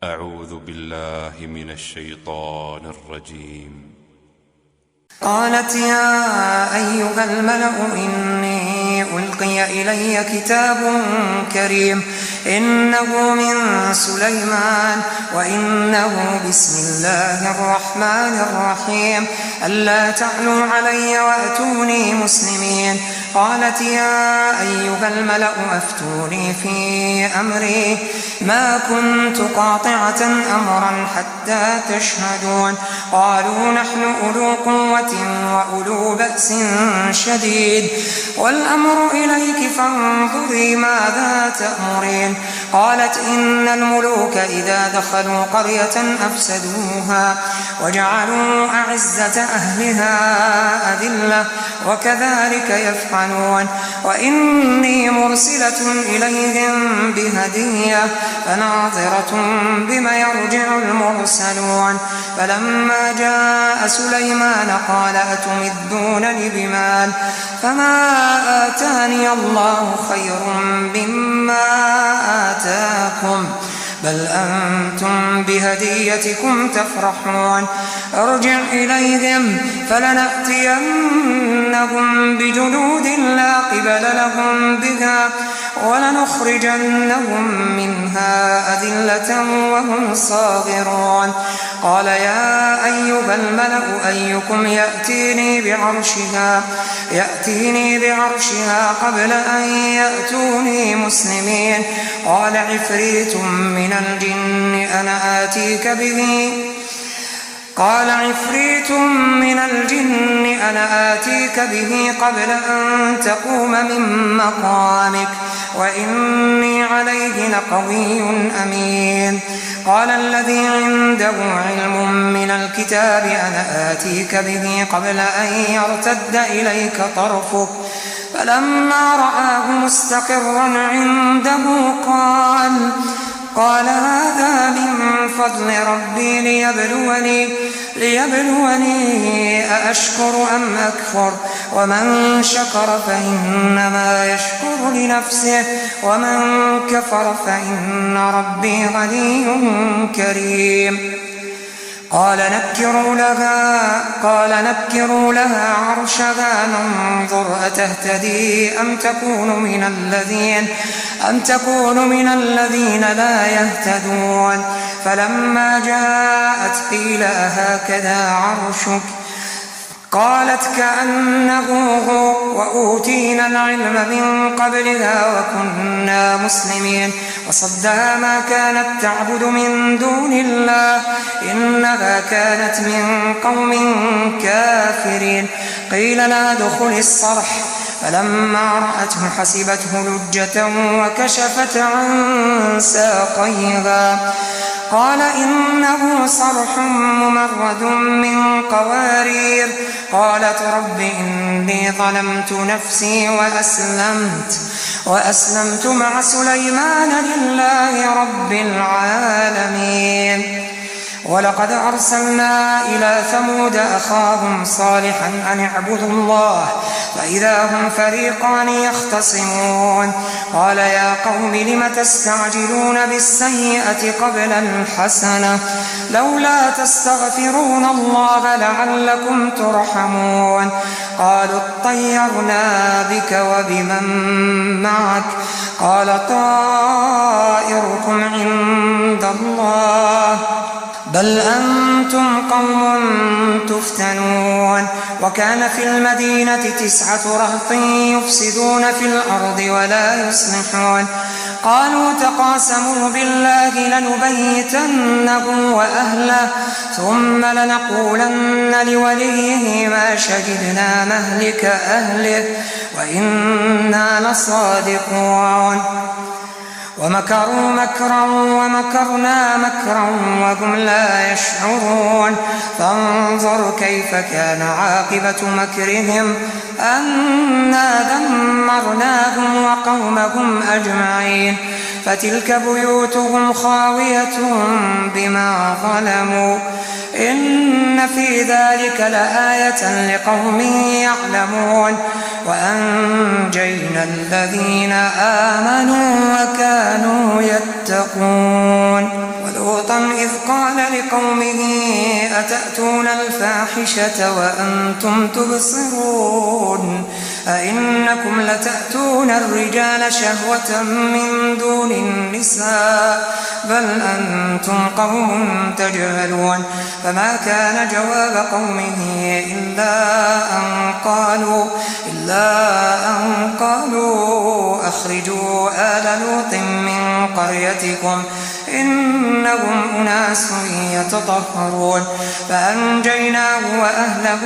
أعوذ بالله من الشيطان الرجيم. قالت يا أيها الملأ إني ألقي إلي كتاب كريم إنه من سليمان وإنه بسم الله الرحمن الرحيم ألا تعلوا علي وأتوني مسلمين. قالت يا أيها الملأ أفتوني في أمري ما كنت قاطعة أمرا حتى تشهدون. قالوا نحن أولو قوة وأولو بأس شديد والأمر إليك فانظري ماذا تأمرين. قالت إن الملوك إذا دخلوا قرية أفسدوها وجعلوا أعزة أهلها أذلة وكذلك يفعلون. وإني مرسلة إليهم بهدية فناظرة بما يرجع المرسلون. فلما جاء سليمان قال أتمدونني بمال فما آتاني الله خير مما آتاكم بل أنتم بهديتكم تفرحون. ارجع إليهم فلنأتينهم بجنود لا قبل لهم بها ولنخرجنهم منها أذلة وهم صاغرون. قال يا أيها الملأ أيكم يأتيني بعرشها قبل أن يأتوني مسلمين. قال عفريت من الجن أنا آتيك به قبل أن تقوم من مقامك وإني عليه لقوي أمين. قال الذي عنده علم من الكتاب أنا آتيك به قبل أن يرتد إليك طرفك فلما رآه مستقرا عنده قال هذا من فضل ربي ليبلوني أأشكر أم أكفر ومن شكر فإنما يشكر لنفسه ومن كفر فإن ربي غني كريم. قال نكروا لها عرشها ننظر أتهتدي أم تكون من الذين لا يهتدون. فلما جاءت قيل أهكذا عرشك قالت كأنه هو وأوتينا العلم من قبلها وكنا مسلمين. وصدها ما كانت تعبد من دون الله إنها كانت من قوم كافرين. قيل لا ادخل الصرح فلما رأته حسبته لجة وكشفت عن ساقيها قال إنه صرح ممرد من قوارير. قالت رب إني ظلمت نفسي وأسلمت مع سليمان لله رب العالمين. ولقد أرسلنا إلى ثمود أخاهم صالحا أن اعبدوا الله فإذا هم فريقان يختصمون. قال يا قوم لم تستعجلون بالسيئة قبل الحسنة لولا تستغفرون الله لعلكم ترحمون. قالوا اطيرنا بك وبمن معك قال طائركم عند الله بل أنتم قوم تفتنون. وكان في المدينة 9 رهط يفسدون في الأرض ولا يصلحون. قالوا تقاسموا بالله لنبيتنه وأهله ثم لنقولن لوليه ما شهدنا مهلك أهله وإنا لصادقون. ومكروا مكرا ومكرنا مكرا وهم لا يشعرون. فانظر كيف كان عاقبة مكرهم أنا دمرناهم وقومهم أجمعين فتلك بيوتهم خاوية بما ظلموا إن في ذلك لآية لقوم يعلمون وأنجينا الذين آمنوا وكانوا يتقون ولوطا إذ قال لقومه أتأتون الفاحشة وأنتم تبصرون أئنكم لتأتون الرجال شهوة من دون النساء بل أنتم قوم تجهلون فما كان جواب قومه إلا أن قالوا أخرجوا آل لوط من قريتكم إنهم أناس يتطهرون فأنجيناه وأهله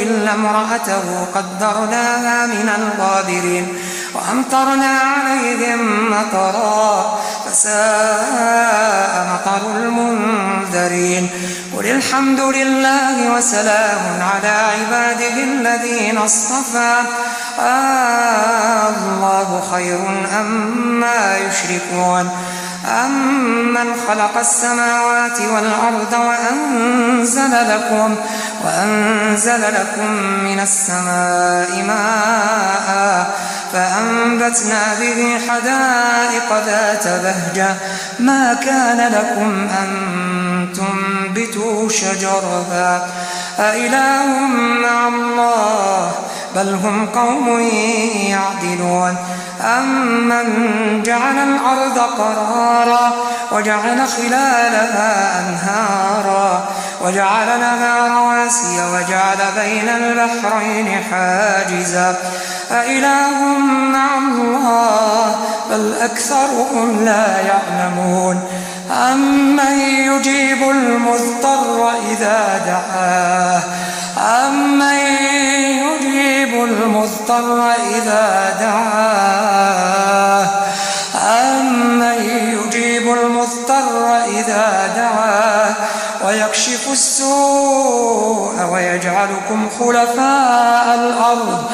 إلا امرأته قدرناها من الغابرين وأمطرنا عليهم مطرا فساء مطر المنذرين قل الحمد لله وسلام على عباده الذين اصطفى الله خير أما يشركون أمن خلق السماوات والأرض وأنزل لكم من السماء ماء فأنبتنا به حدائق ذات بهجة ما كان لكم أن تنبتوا شجرها أإله مع الله بل هم قوم يعدلون أمن جعل الأرض قرارا وجعل خلالها أنهارا وجعل لها رواسي وجعل بين البحرين حاجزا أإله مع الله بل أكثرهم لا يعلمون أمن يجيب المضطر إذا دعاه ويكشف السوء ويجعلكم خلفاء الأرض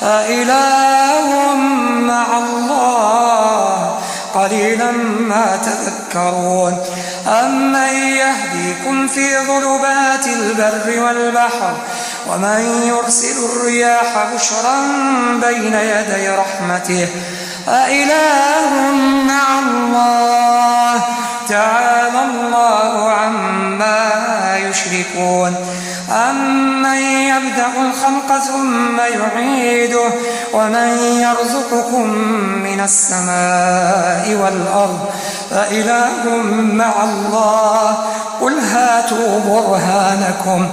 أإله مع الله قليلا ما تذكرون أمن يهديكم في ظلمات البر والبحر ومن يرسل الرياح بشرا بين يدي رحمته أإله مع الله تعالى الله عما يشركون أمن يبدأ الخلق ثم يعيده ومن يرزقكم من السماء والأرض أإله مع الله قل هاتوا برهانكم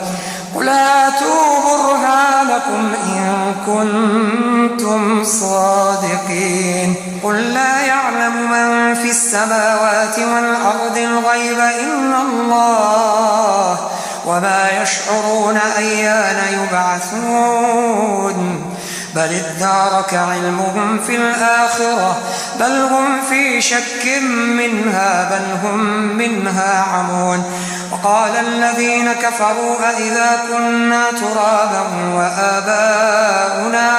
إن كنتم صادقين قل لا يعلم من في السماوات والأرض الغيب إلا الله وما يشعرون أيان يبعثون بل ادارك علمهم في الآخرة بل هم في شك منها بل هم منها عمون وقال الذين كفروا أإذا كنا ترابا وآباؤنا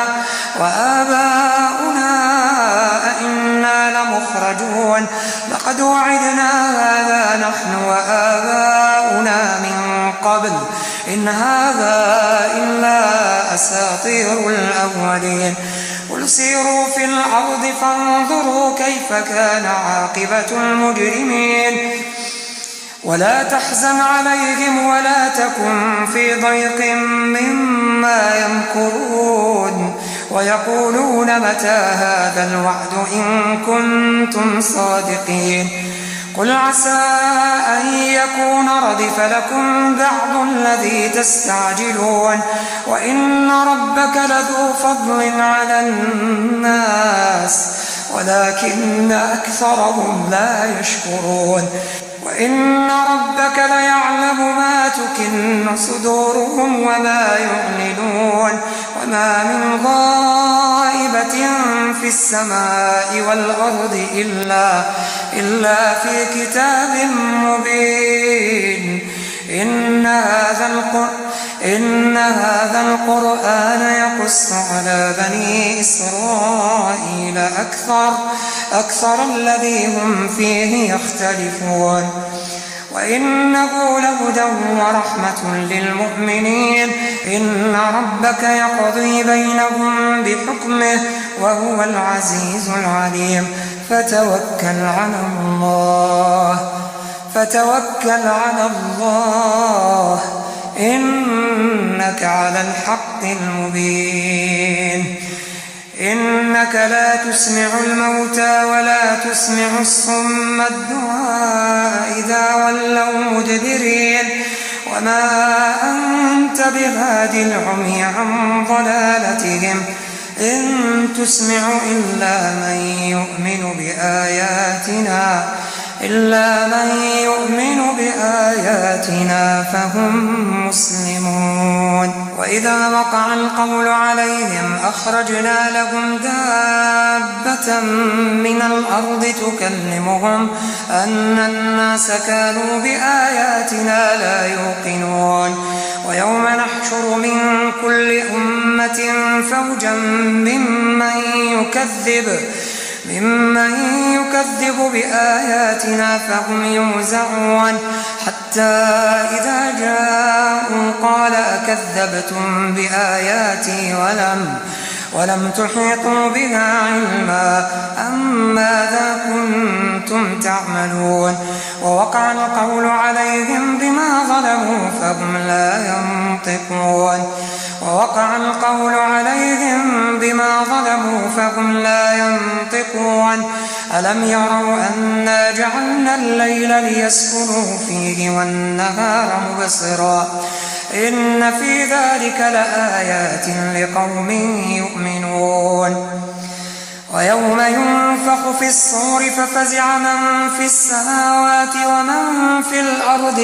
أئنا لمخرجون لقد وعدنا هذا نحن وآباؤنا من قبل إن هذا إلا أساطير الأولين قل سيروا في الأرض فانظروا كيف كان عاقبة المجرمين ولا تحزن عليهم ولا تكن في ضيق مما يمكرون ويقولون متى هذا الوعد إن كنتم صادقين قل عسى أن يكون ردف لكم بعض الذي تستعجلون وإن ربك لذو فضل على الناس ولكن أكثرهم لا يشكرون وإن ربك ليعلم ما تكن صدورهم وما يعلنون وما من غائبة في السماء والأرض إلا في كتاب مبين إن هذا القرآن يقص على بني إسرائيل أكثر الذي هم فيه يختلفون وإنه لهدى ورحمة للمؤمنين إن ربك يقضي بينهم بحكمه وهو العزيز العليم فتوكل على الله إنك على الحق المبين إنك لا تسمع الموتى ولا تسمع الصم الدعاء إذا ولوا مدبرين وما أنت بهاد العمي عن ضلالتهم إن تسمع إلا من يؤمن بآياتنا فهم مسلمون وإذا وقع القول عليهم أخرجنا لهم دابة من الأرض تكلمهم أن الناس كانوا بآياتنا لا يوقنون ويوم نحشر من كل أمة فوجا ممن يكذب بآياتنا فهم يوزعون حتى إذا جاءوا قال أكذبتم بآياتي ولم تحيطوا بها علما أم ماذا كنتم تعملون ووقع القول عليهم بما ظلموا فهم لا ينطقون ألم يروا أنا جعلنا الليل ليسكنوا فيه والنهار مبصرا إن في ذلك لآيات لقوم يؤمنون ويوم ينفخ في الصور ففزع من في السماوات ومن في الأرض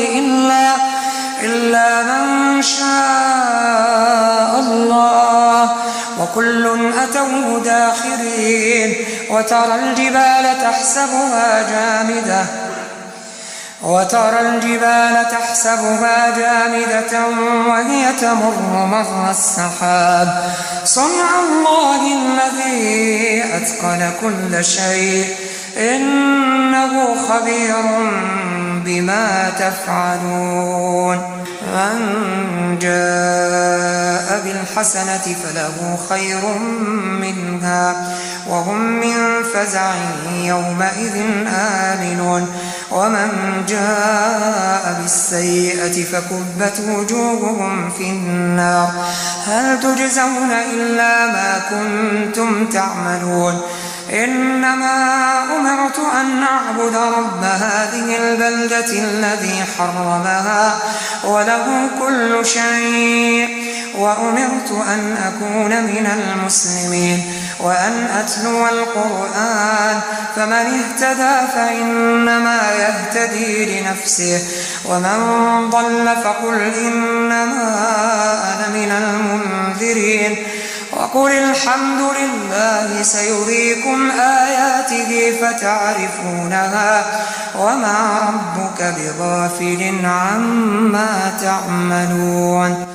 إلا من شاء الله وكل أتوه داخرين وترى الجبال تحسبها جامدة وهي تمر مر السحاب صنع الله الذي أتقن كل شيء إنه خبير بما تفعلون من جاء بالحسنة فله خير منها وهم من فزع يومئذ آمنون ومن جاء بالسيئة فكبت وجوههم في النار هل تجزون إلا ما كنتم تعملون إنما أمرت أن أعبد رب هذه البلدة الذي حرمها وله كل شيء وأمرت أن أكون من المسلمين وأن أتلو القرآن فمن اهتدى فإنما يهتدي لنفسه ومن ضل فقل إنما أنا من المنذرين وقل الحمد لله سيريكم آياته فتعرفونها وما ربك بغافل عما تعملون